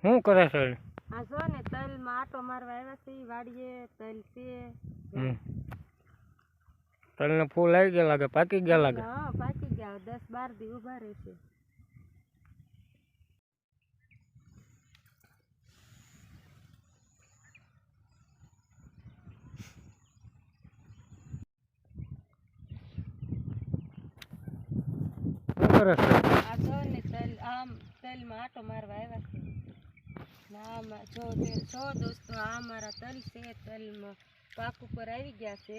શું કરે છે? આ જો ને તલમાં આટો મારવા આવ્યા છે, વાડીએ તલ છે. તલને ફૂલ આવી ગયા લાગે, પાકી ગયા લાગે. હા પાકી ગયા, 10-12 દી ઉભા રહેશે. શું કરે છે? આ જો ને તલમાં આટો મારવા આવ્યા છે. જો દોસ્તો, આ અમારા તલ છે. તલમાં પાક ઉપર આવી ગયા છે.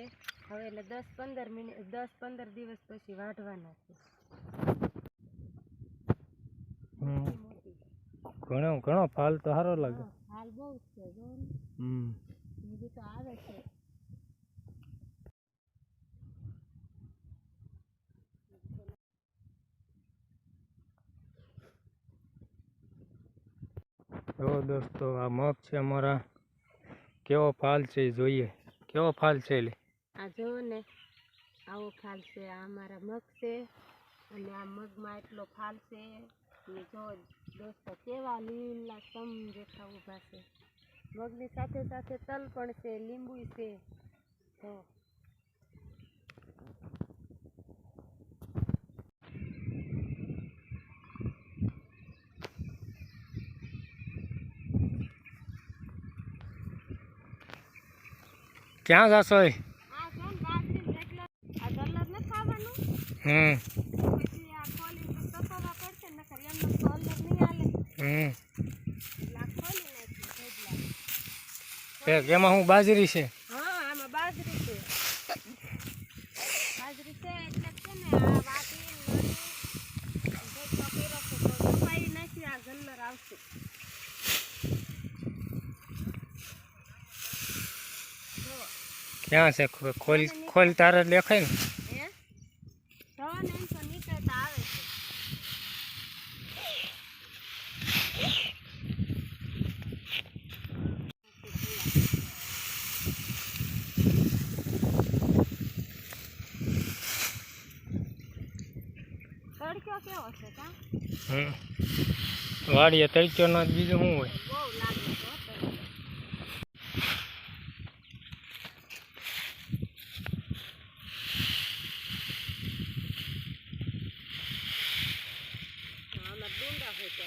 હવે એને 10-15 દિવસ પછી વાઢવાના છે. ઘણો ફાલ તો સારો લાગે. હાલ બહુ છે જો ને. બીજું તો આવે છે. જો દોસ્તો, આ મગ છે અમારા. કેવો ફાલ છે એ જોઈએ. કેવો ફાલ છે લે. આ જો ને આવો ફાલ છે. આ અમારા મગ છે અને આ મગમાં એટલો ફાલ છે. અને જો દોસ્તો કેવા લીલા સમ જેઠા ઊભા છે. મગની સાથે સાથે તલ પણ છે, લીંબુ છે. જો ક્યાં જાશો? આ જો ને બાજરી જેટલો આ કલર ન ખાવાનું. પછી આ ખોલી તો તપાવા પડશે, નકર એમનો કલર નહીં હાલે. એટલે આ ખોલી નાખ્યું. એમાં હું બાજરી છે? હા, આમાં બાજરી છે. બાજરી છે એટલે છે ને આ વાટી નાખી નાખી આ ગલ્લર આવશે. ક્યાં છે? ખોલ તારે દેખાય ને. ધવન એમ તો નીકળતા આવે છે. તડક્યો કેવો છે કા? વાડીએ તડક્યો નો બીજું શું હોય? બહુ લાગે છે તડક્યો. આમાં ડુંડા હોય તો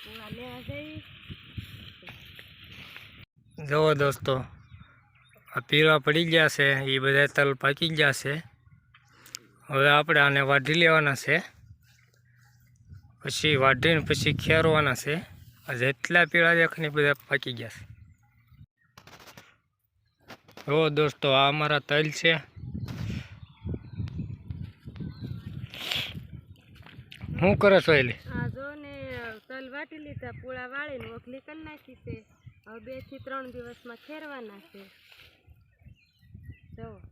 પૂળા લેવા જઈ. જુઓ દોસ્તો, આ પીળા પડી ગયા છે. એ બધા તલ પાકી ગયા છે. હવે આપણે આને વાઢી લેવાના છે. પછી વાઢીને પછી ખેરવાના છે. આ જેટલા પીળા દેખાય બધા પાકી ગયા છે. જુઓ દોસ્તો, આ અમારા તલ છે. શું કરે છો એટલે? આ જો ને તલ વાટી લીધા, પૂળા વાળીને ઓખલી કરી નાખી છે. હવે 2 થી 3 દિવસમાં ખેરવાના છે. જો